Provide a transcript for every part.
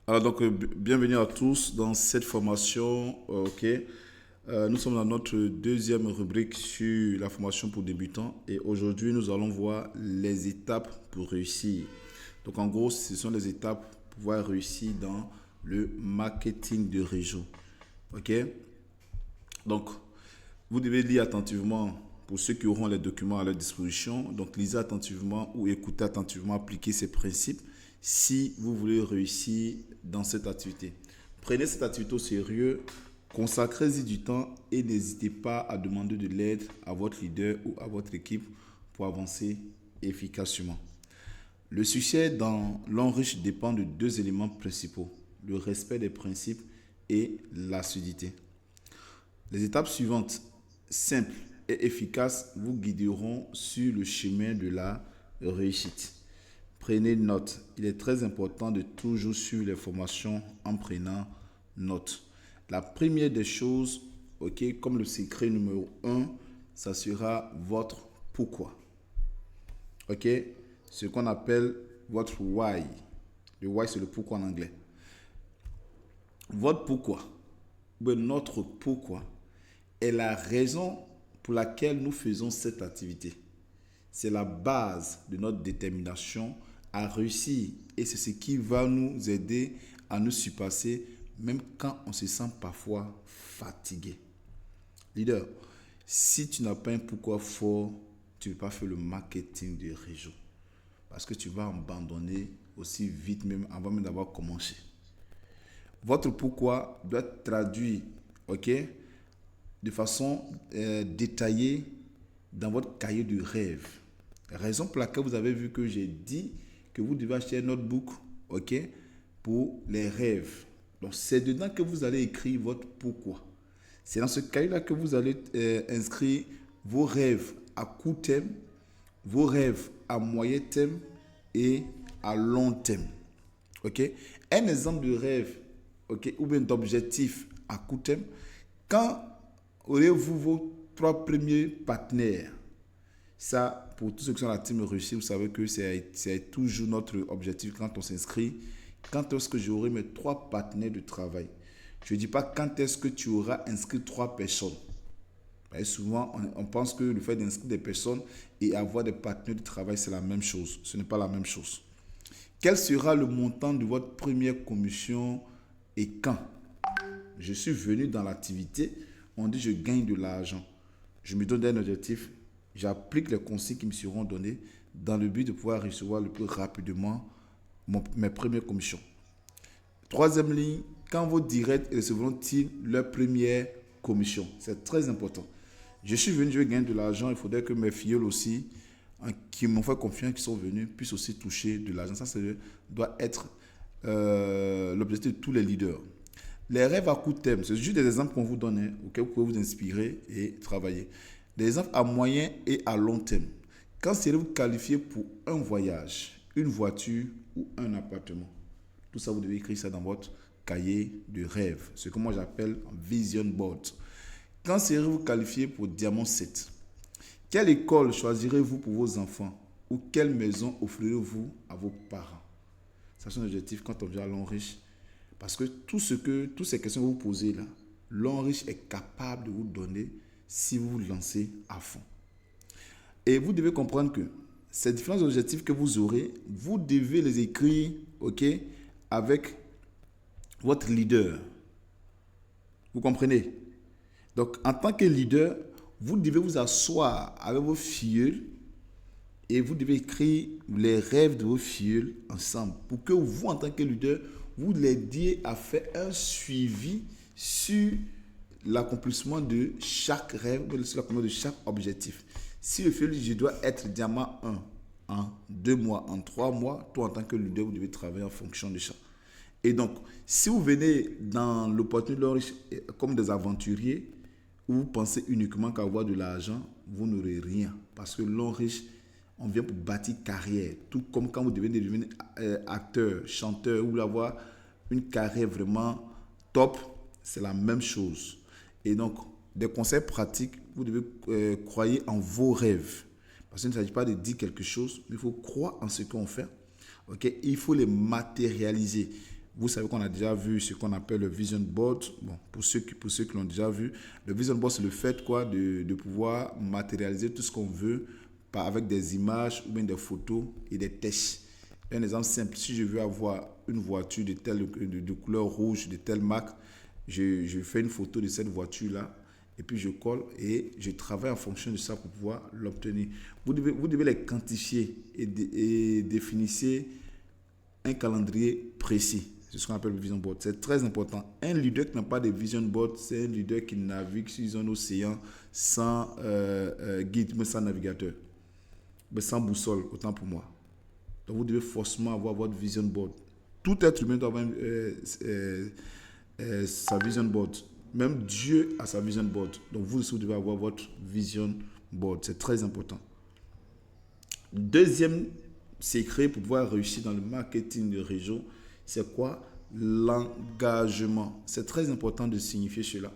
Alors donc, bienvenue à tous dans cette formation. Nous sommes dans notre deuxième rubrique sur la formation pour débutants et aujourd'hui nous allons voir les étapes pour réussir. Donc en gros, ce sont les étapes pour pouvoir réussir dans le marketing de réseau. Ok? Donc, vous devez lire attentivement pour ceux qui auront les documents à leur disposition. Donc, lisez attentivement ou écoutez attentivement, appliquez ces principes si vous voulez réussir dans cette activité. Prenez cette activité au sérieux, consacrez-y du temps et n'hésitez pas à demander de l'aide à votre leader ou à votre équipe pour avancer efficacement. Le succès dans l'enrichissement dépend de deux éléments principaux, le respect des principes et l'assiduité. Les étapes suivantes, simples et efficaces, vous guideront sur le chemin de la réussite. Prenez note. Il est très important de toujours suivre les formations en prenant note. La première des choses, ok, comme le secret numéro un, ça sera votre pourquoi. Ok, ce qu'on appelle votre why. Le why, c'est le pourquoi en anglais. Votre pourquoi, ou notre pourquoi, est la raison pour laquelle nous faisons cette activité. C'est la base de notre détermination à réussir et c'est ce qui va nous aider à nous surpasser même quand on se sent parfois fatigué. Leader, si tu n'as pas un pourquoi fort, tu ne peux pas faire le marketing de réseau parce que tu vas abandonner aussi vite même avant même d'avoir commencé. Votre pourquoi doit être traduit, ok, de façon détaillée dans votre cahier de rêve. Raison pour laquelle vous avez vu que j'ai dit que vous devez acheter un notebook, ok, pour les rêves. Donc c'est dedans que vous allez écrire votre pourquoi. C'est dans ce cahier-là que vous allez inscrire vos rêves à court terme, vos rêves à moyen terme et à long terme. Ok? Un exemple de rêve, ok, ou bien d'objectif à court terme, quand aurez-vous vos trois premiers partenaires? Ça, pour tous ceux qui sont dans la team réussie, vous savez que c'est toujours notre objectif quand on s'inscrit. Quand est-ce que j'aurai mes trois partenaires de travail? Je ne dis pas quand est-ce que tu auras inscrit trois personnes. Et souvent, on pense que le fait d'inscrire des personnes et avoir des partenaires de travail, c'est la même chose. Ce n'est pas la même chose. Quel sera le montant de votre première commission et quand? Je suis venu dans l'activité, on dit je gagne de l'argent. Je me donne un objectif, j'applique les consignes qui me seront données dans le but de pouvoir recevoir le plus rapidement mes premières commissions. Troisième ligne, quand vos directs recevront-ils leur première commission? C'est très important. Je suis venu, je vais gagner de l'argent, il faudrait que mes filles aussi, qui m'ont fait confiance, qui sont venus, puissent aussi toucher de l'argent. Ça doit être l'objectif de tous les leaders. Les rêves à court terme, c'est juste des exemples qu'on vous donne, hein, auxquels vous pouvez vous inspirer et travailler. Des exemples à moyen et à long terme. Quand serez-vous qualifié pour un voyage, une voiture ou un appartement? Tout ça, vous devez écrire ça dans votre cahier de rêve, ce que moi j'appelle vision board. Quand serez-vous qualifié pour Diamant 7? Quelle école choisirez-vous pour vos enfants? Ou quelle maison offrirez-vous à vos parents? Ça, c'est un objectif quand on vient à l'enrichir. Parce que toutes ces questions que vous posez là, l'enrichir est capable de vous donner si vous vous lancez à fond. Et vous devez comprendre que ces différents objectifs que vous aurez, vous devez les écrire, ok, avec votre leader. Vous comprenez? Donc, en tant que leader, vous devez vous asseoir avec vos filles et vous devez écrire les rêves de vos filles ensemble pour que vous, en tant que leader, vous l'aidiez à faire un suivi sur l'accomplissement de chaque rêve, sur l'accomplissement de chaque objectif. Si le fil dit je dois être diamant 1 en 2 mois, en 3 mois, toi en tant que leader, vous devez travailler en fonction de ça. Et donc, si vous venez dans l'opportunité comme des aventuriers, où vous pensez uniquement qu'à avoir de l'argent, vous n'aurez rien. Parce que l'enrichissement, on vient pour bâtir carrière. Tout comme quand vous devez devenir acteur, chanteur, ou avoir une carrière vraiment top, c'est la même chose. Et donc, des conseils pratiques, vous devez croire en vos rêves. Parce qu'il ne s'agit pas de dire quelque chose, mais il faut croire en ce qu'on fait. Okay? Il faut les matérialiser. Vous savez qu'on a déjà vu ce qu'on appelle le vision board. Bon, pour ceux qui l'ont déjà vu, le vision board, c'est le fait quoi, de pouvoir matérialiser tout ce qu'on veut avec des images ou bien des photos et des textes. Un exemple simple, si je veux avoir une voiture de couleur rouge, de telle marque, je fais une photo de cette voiture-là et puis je colle et je travaille en fonction de ça pour pouvoir l'obtenir. Vous devez les quantifier et définir un calendrier précis. C'est ce qu'on appelle le vision board. C'est très important. Un leader qui n'a pas de vision board, c'est un leader qui navigue sur un océan sans guide, mais sans navigateur, mais sans boussole, autant pour moi. Donc vous devez forcément avoir votre vision board. Tout être humain doit avoir sa vision board. Même Dieu a sa vision board. Donc vous aussi, vous devez avoir votre vision board. C'est très important. Deuxième secret pour pouvoir réussir dans le marketing de réseau, c'est quoi? L'engagement. C'est très important de signifier cela.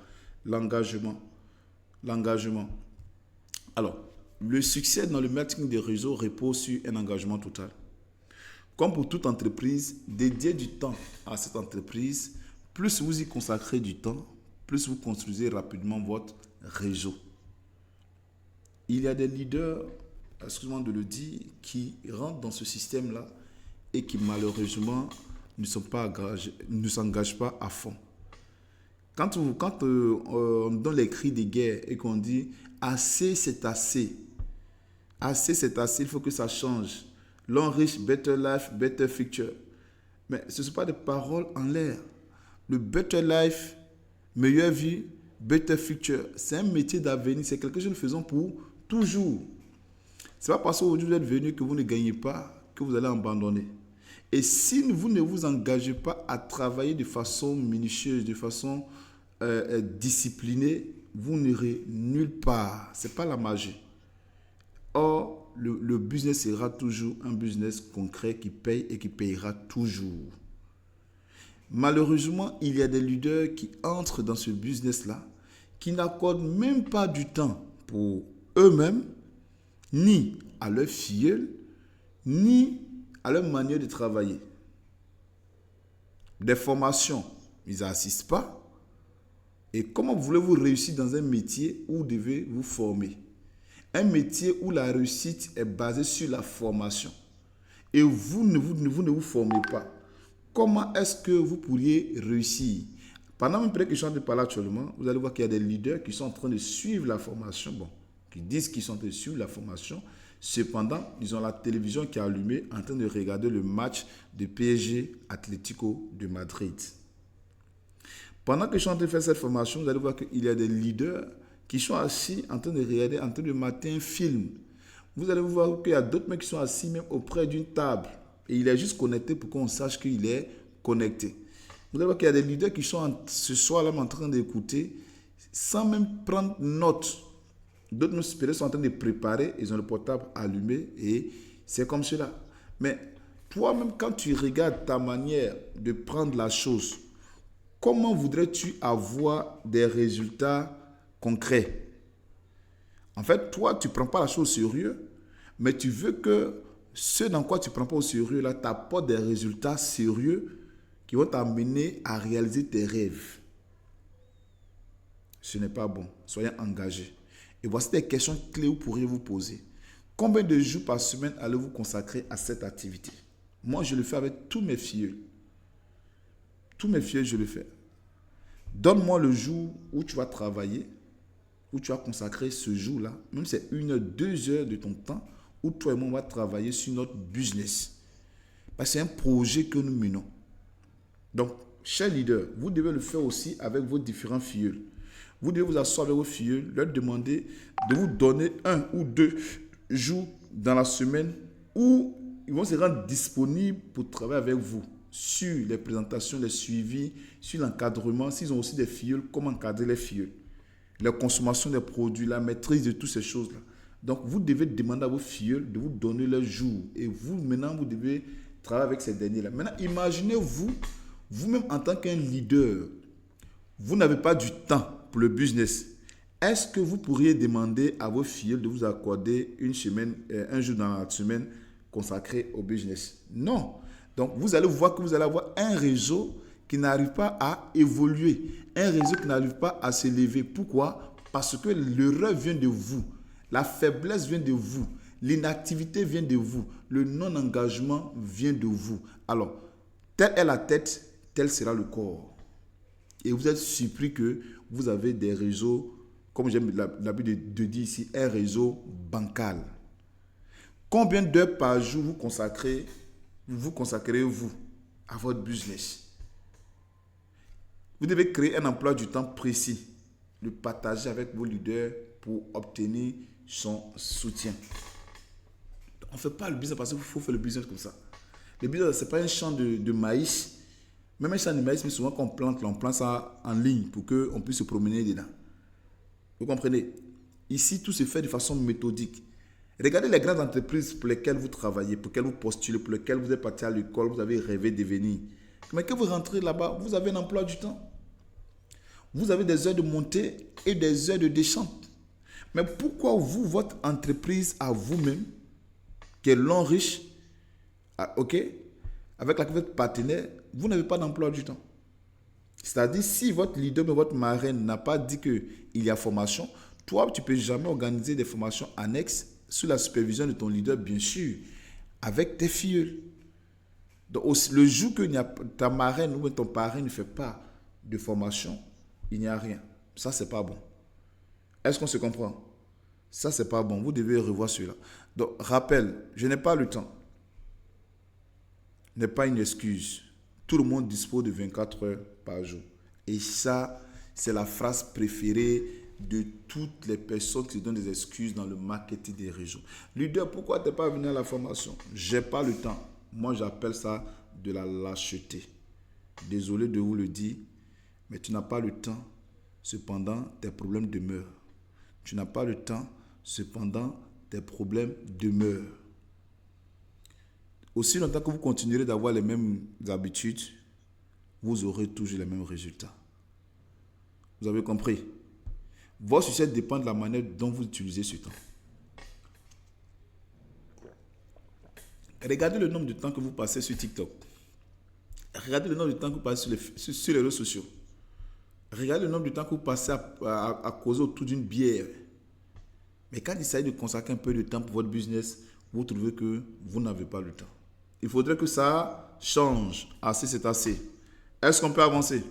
L'engagement. L'engagement. Alors, le succès dans le marketing de réseau repose sur un engagement total. Comme pour toute entreprise, dédiez du temps à cette entreprise. Plus vous y consacrez du temps, plus vous construisez rapidement votre réseau. Il y a des leaders, excusez-moi de le dire, qui rentrent dans ce système-là et qui malheureusement ne s'engagent pas à fond. Quand on donne les cris de guerre et qu'on dit « assez, c'est assez », assez, c'est assez, il faut que ça change. Long rich, better life, better future. Mais ce ne sont pas des paroles en l'air. Le better life, meilleure vie, better future, c'est un métier d'avenir, c'est quelque chose que nous faisons pour toujours. Ce n'est pas parce qu'aujourd'hui vous êtes venu que vous ne gagnez pas, que vous allez abandonner. Et si vous ne vous engagez pas à travailler de façon minutieuse, de façon disciplinée, vous n'irez nulle part. Ce n'est pas la magie. Or, le business sera toujours un business concret qui paye et qui payera toujours. Malheureusement, il y a des leaders qui entrent dans ce business-là, qui n'accordent même pas du temps pour eux-mêmes, ni à leurs filleuls, ni à leur manière de travailler. Des formations, ils n'assistent pas. Et comment voulez-vous réussir dans un métier où vous devez vous former? Un métier où la réussite est basée sur la formation. Et vous ne vous formez pas. Comment est-ce que vous pourriez réussir? Pendant même que je suis en train de parler actuellement, vous allez voir qu'il y a des leaders qui sont en train de suivre la formation. Bon, qui disent qu'ils sont en train de suivre la formation. Cependant, ils ont la télévision qui est allumée en train de regarder le match de PSG Atlético de Madrid. Pendant que je suis en train de faire cette formation, vous allez voir qu'il y a des leaders qui sont assis en train de regarder, en train de mater un film. Vous allez voir qu'il y a d'autres mecs qui sont assis même auprès d'une table. Et il est juste connecté pour qu'on sache qu'il est connecté. Vous allez voir qu'il y a des leaders qui sont ce soir-là en train d'écouter sans même prendre note. D'autres peut-être sont en train de préparer, ils ont le portable allumé et c'est comme cela. Mais toi-même, quand tu regardes ta manière de prendre la chose, comment voudrais-tu avoir des résultats concret? En fait, toi, tu ne prends pas la chose au sérieux, mais tu veux que ce dans quoi tu ne prends pas au sérieux, là, t'apporte des résultats sérieux qui vont t'amener à réaliser tes rêves. Ce n'est pas bon. Soyez engagés. Et voici des questions clés que vous pourriez vous poser. Combien de jours par semaine allez-vous consacrer à cette activité? Moi, je le fais avec tous mes filles. Tous mes filles, je le fais. Donne-moi le jour où tu vas travailler, où tu vas consacrer ce jour-là, même si c'est 1 heure, 2 heures de ton temps, où toi et moi, on va travailler sur notre business. Parce que c'est un projet que nous menons. Donc, chers leaders, vous devez le faire aussi avec vos différents filles. Vous devez vous asseoir avec vos filles, leur demander de vous donner 1 ou 2 jours dans la semaine où ils vont se rendre disponibles pour travailler avec vous sur les présentations, les suivis, sur l'encadrement. S'ils ont aussi des filles, comment encadrer les filles, la consommation des produits, la maîtrise de toutes ces choses-là. Donc, vous devez demander à vos filles de vous donner leur jour. Et vous, maintenant, vous devez travailler avec ces derniers-là. Maintenant, imaginez-vous, vous-même en tant qu'un leader, vous n'avez pas du temps pour le business. Est-ce que vous pourriez demander à vos filles de vous accorder une semaine, un jour dans la semaine consacré au business? Non. Donc, vous allez voir que vous allez avoir un réseau qui n'arrive pas à évoluer, un réseau qui n'arrive pas à se lever. Pourquoi? Parce que l'erreur vient de vous, la faiblesse vient de vous, l'inactivité vient de vous, le non-engagement vient de vous. Alors, telle est la tête, tel sera le corps. Et vous êtes surpris que vous avez des réseaux, comme j'aime l'habitude de dire ici, un réseau bancal. Combien d'heures par jour vous consacrez-vous à votre business? Vous devez créer un emploi du temps précis, le partager avec vos leaders pour obtenir son soutien. On ne fait pas le business parce qu'il faut faire le business comme ça. Le business, ce n'est pas un champ de maïs. Même un champ de maïs, mais souvent qu'on plante, on plante ça en ligne pour qu'on puisse se promener dedans. Vous comprenez? Ici, tout se fait de façon méthodique. Regardez les grandes entreprises pour lesquelles vous travaillez, pour lesquelles vous postulez, pour lesquelles vous êtes parti à l'école, vous avez rêvé de venir. Mais quand vous rentrez là-bas, vous avez un emploi du temps. Vous avez des heures de montée et des heures de descente. Mais pourquoi vous, votre entreprise à vous-même, qui est long riche, ok, avec laquelle vous êtes partenaire, vous n'avez pas d'emploi du temps? C'est-à-dire, si votre leader, mais votre marraine n'a pas dit qu'il y a formation, toi, tu ne peux jamais organiser des formations annexes sous la supervision de ton leader, bien sûr, avec tes filles. Donc, le jour que ta marraine ou ton parrain ne fait pas de formation, il n'y a rien. Ça, c'est pas bon. Est-ce qu'on se comprend? Ça, c'est pas bon. Vous devez revoir cela. Donc, rappel, je n'ai pas le temps. N'est pas une excuse. Tout le monde dispose de 24 heures par jour. Et ça, c'est la phrase préférée de toutes les personnes qui donnent des excuses dans le marketing des réseaux. Leader, pourquoi tu n'es pas venu à la formation? Je n'ai pas le temps. Moi, j'appelle ça de la lâcheté. Désolé de vous le dire, mais tu n'as pas le temps. Cependant, tes problèmes demeurent. Tu n'as pas le temps. Cependant, tes problèmes demeurent. Aussi longtemps que vous continuerez d'avoir les mêmes habitudes, vous aurez toujours les mêmes résultats. Vous avez compris? Votre succès dépend de la manière dont vous utilisez ce temps. Regardez le nombre de temps que vous passez sur TikTok. Regardez le nombre de temps que vous passez sur les réseaux sociaux. Regardez le nombre de temps que vous passez à causer autour d'une bière. Mais quand il s'agit de consacrer un peu de temps pour votre business, vous trouvez que vous n'avez pas le temps. Il faudrait que ça change. Assez, c'est assez. Est-ce qu'on peut avancer?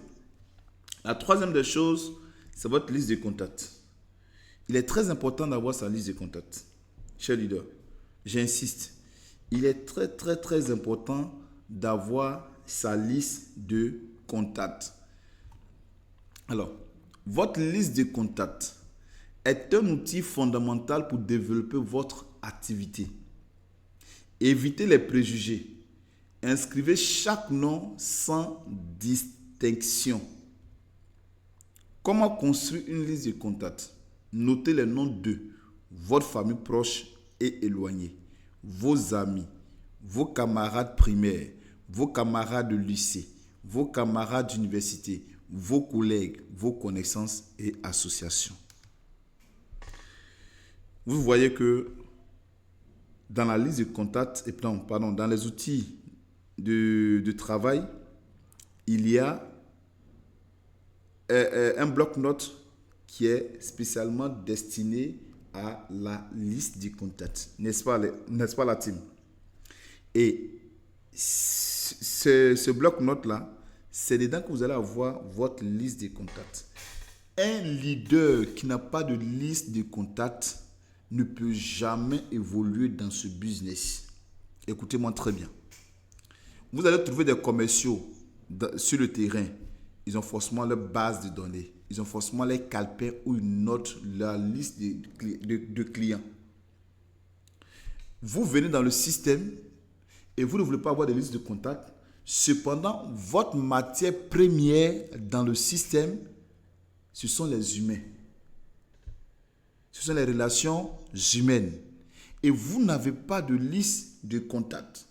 La troisième des choses, c'est votre liste de contacts. Il est très important d'avoir sa liste de contacts. Cher leader, j'insiste. Il est très, très, très important d'avoir sa liste de contacts. Alors, votre liste de contacts est un outil fondamental pour développer votre activité. Évitez les préjugés. Inscrivez chaque nom sans distinction. Comment construire une liste de contacts? Notez les noms de votre famille proche et éloignée, vos amis, vos camarades primaires, vos camarades de lycée, vos camarades d'université, vos collègues, vos connaissances et associations. Vous voyez que dans la liste de contacts, dans les outils de travail, il y a un bloc-notes qui est spécialement destiné à la liste de contacts. N'est-ce pas la team? Et ce bloc-notes-là, c'est dedans que vous allez avoir votre liste de contacts. Un leader qui n'a pas de liste de contacts ne peut jamais évoluer dans ce business. Écoutez-moi très bien. Vous allez trouver des commerciaux sur le terrain. Ils ont forcément leur base de données. Ils ont forcément les calepins ou une note, la liste de clients. Vous venez dans le système et vous ne voulez pas avoir de liste de contacts. Cependant, votre matière première dans le système, ce sont les humains. Ce sont les relations humaines. Et vous n'avez pas de liste de contacts.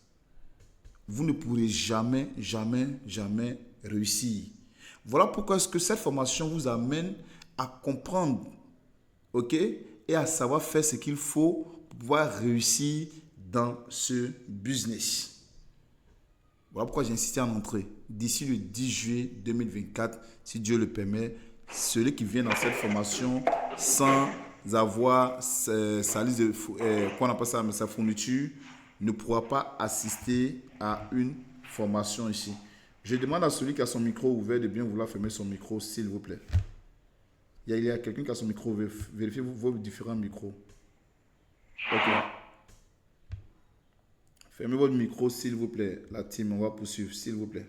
Vous ne pourrez jamais, jamais, jamais réussir. Voilà pourquoi est-ce que cette formation vous amène à comprendre, ok, et à savoir faire ce qu'il faut pour pouvoir réussir dans ce business. Voilà pourquoi j'ai insisté en entrée. D'ici le 10 juillet 2024, si Dieu le permet, celui qui vient dans cette formation sans avoir sa liste de, qu'on appelle ça, sa fourniture, ne pourra pas assister à une formation ici. Je demande à celui qui a son micro ouvert de bien vouloir fermer son micro, s'il vous plaît. Il y a quelqu'un qui a son micro ouvert. Vérifiez vos différents micros. Ok. Fermez votre micro, s'il vous plaît. La team, on va poursuivre, s'il vous plaît.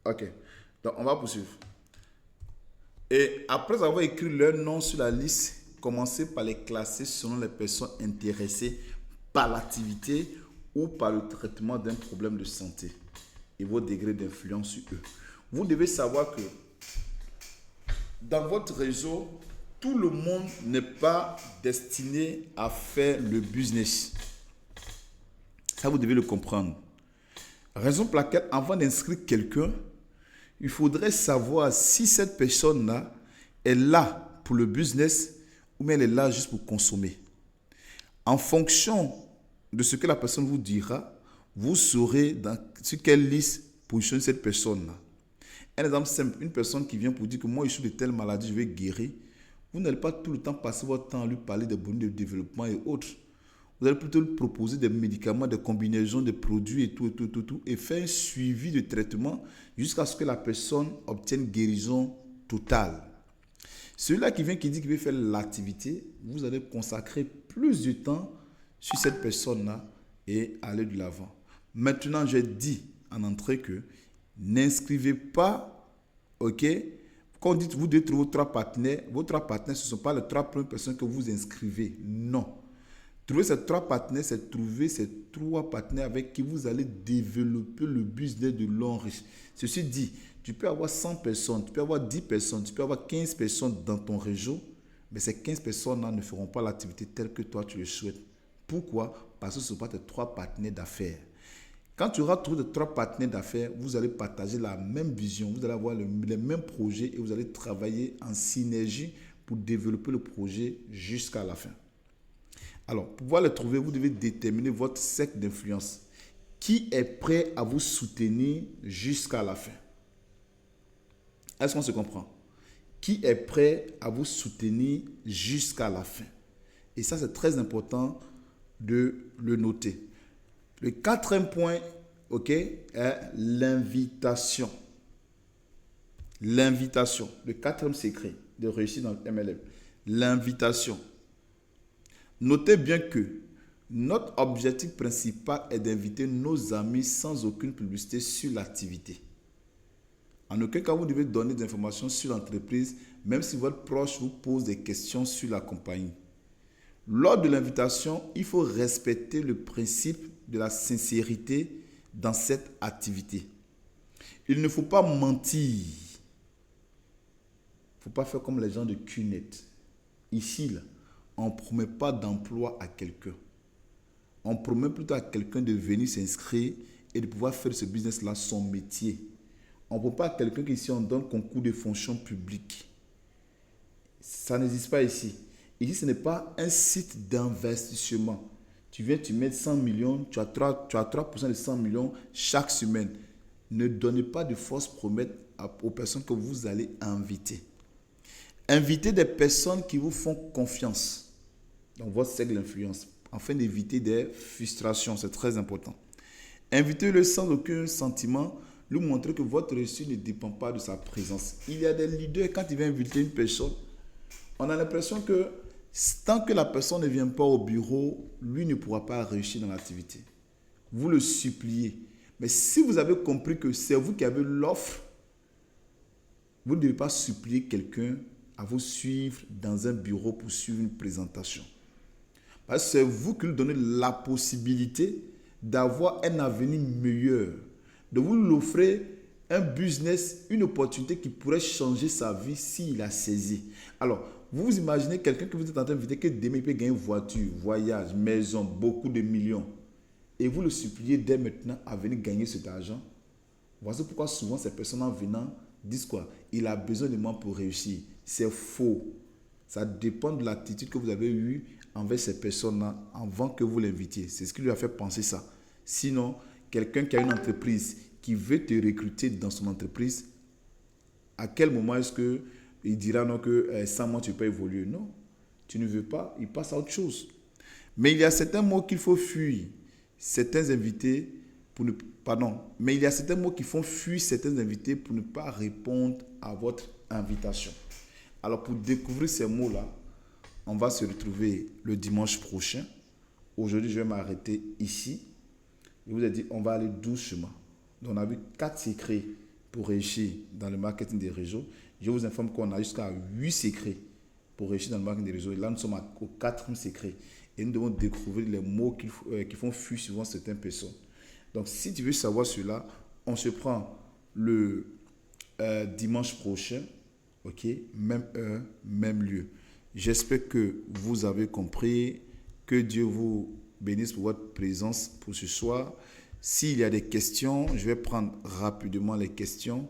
Ok. Donc, on va poursuivre. Et après avoir écrit leur nom sur la liste, commencez par les classer selon les personnes intéressées par l'activité ou par le traitement d'un problème de santé et vos degrés d'influence sur eux. Vous devez savoir que dans votre réseau, tout le monde n'est pas destiné à faire le business. Ça, vous devez le comprendre. Raison pour laquelle, avant d'inscrire quelqu'un, il faudrait savoir si cette personne-là est là pour le business ou bien elle est là juste pour consommer. En fonction de ce que la personne vous dira, vous saurez sur quelle liste positionner cette personne-là. Un exemple simple, une personne qui vient pour dire que moi je suis de telle maladie, je vais guérir. Vous n'allez pas tout le temps passer votre temps à lui parler de bonus de développement et autres. Vous allez plutôt lui proposer des médicaments, des combinaisons de produits et tout, et faire un suivi de traitement jusqu'à ce que la personne obtienne guérison totale. Celui-là qui vient, qui dit qu'il veut faire l'activité, vous allez consacrer plus de temps sur cette personne-là et aller de l'avant. Maintenant, j'ai dit en entrée que n'inscrivez pas, ok? Quand on dit que vous devez trouver vos trois partenaires, ce ne sont pas les trois premières personnes que vous inscrivez. Non. Trouver ces trois partenaires, c'est trouver ces trois partenaires avec qui vous allez développer le business de long riche. Ceci dit, tu peux avoir 100 personnes, tu peux avoir 10 personnes, tu peux avoir 15 personnes dans ton réseau, mais ces 15 personnes-là ne feront pas l'activité telle que toi tu le souhaites. Pourquoi? Parce que ce ne sont pas tes trois partenaires d'affaires. Quand tu auras trouvé tes trois partenaires d'affaires, vous allez partager la même vision, vous allez avoir les mêmes projets et vous allez travailler en synergie pour développer le projet jusqu'à la fin. Alors, pour pouvoir les trouver, vous devez déterminer votre cercle d'influence. Qui est prêt à vous soutenir jusqu'à la fin? Est-ce qu'on se comprend? Qui est prêt à vous soutenir jusqu'à la fin? Et ça, c'est très important de le noter. Le quatrième point, ok, est l'invitation. L'invitation. Le quatrième secret de réussir dans le MLM. L'invitation. Notez bien que notre objectif principal est d'inviter nos amis sans aucune publicité sur l'activité. En aucun cas, vous devez donner des informations sur l'entreprise, même si votre proche vous pose des questions sur la compagnie. Lors de l'invitation, il faut respecter le principe de la sincérité dans cette activité. Il ne faut pas mentir. Il ne faut pas faire comme les gens de QNet. Ici, là, on ne promet pas d'emploi à quelqu'un. On promet plutôt à quelqu'un de venir s'inscrire et de pouvoir faire ce business-là son métier. On ne promet pas à quelqu'un qu'ici on donne concours de fonction publique. Ça n'existe pas ici. Ici, ce n'est pas un site d'investissement. Tu viens, tu mets 100 millions, tu as 3% de 100 millions chaque semaine. Ne donnez pas de fausses promesses aux personnes que vous allez inviter. Invitez des personnes qui vous font confiance dans votre cercle d'influence, afin d'éviter des frustrations. C'est très important. Invitez-le sans aucun sentiment, lui montrer que votre réussite ne dépend pas de sa présence. Il y a des leaders, quand ils viennent inviter une personne, on a l'impression que tant que la personne ne vient pas au bureau, lui ne pourra pas réussir dans l'activité. Vous le suppliez. Mais si vous avez compris que c'est vous qui avez l'offre, vous ne devez pas supplier quelqu'un à vous suivre dans un bureau pour suivre une présentation. Parce que c'est vous qui lui donnez la possibilité d'avoir un avenir meilleur, de vous l'offrir un business, une opportunité qui pourrait changer sa vie s'il a saisi. Alors, vous imaginez quelqu'un que vous êtes en train d'inviter que demain il peut gagner une voiture, voyage, maison, beaucoup de millions. Et vous le suppliez dès maintenant à venir gagner cet argent. Voici pourquoi souvent ces personnes en venant disent quoi? Il a besoin de moi pour réussir. C'est faux. Ça dépend de l'attitude que vous avez eue envers ces personnes-là avant que vous l'invitiez. C'est ce qui lui a fait penser ça. Sinon, quelqu'un qui a une entreprise, qui veut te recruter dans son entreprise, à quel moment est-ce qu'il dira non que sans moi tu peux évoluer? Non, tu ne veux pas, il passe à autre chose. Mais il y a certains mots qu'il faut fuir. Certains invités pour ne, pardon, mais il y a certains mots qui font fuir certains invités pour ne pas répondre à votre invitation. Alors pour découvrir ces mots-là, on va se retrouver le dimanche prochain. Aujourd'hui, je vais m'arrêter ici. Je vous ai dit, on va aller doucement. Donc, on a vu 4 secrets pour réussir dans le marketing des réseaux. Je vous informe qu'on a jusqu'à 8 secrets pour réussir dans le marketing des réseaux. Et là, nous sommes au 4e secret. Et nous devons découvrir les mots qui font fuir souvent certaines personnes. Donc, si tu veux savoir cela, on se prend le dimanche prochain. OK? Même heure, même lieu. J'espère que vous avez compris. Que Dieu vous bénisse pour votre présence pour ce soir. S'il y a des questions, je vais prendre rapidement les questions.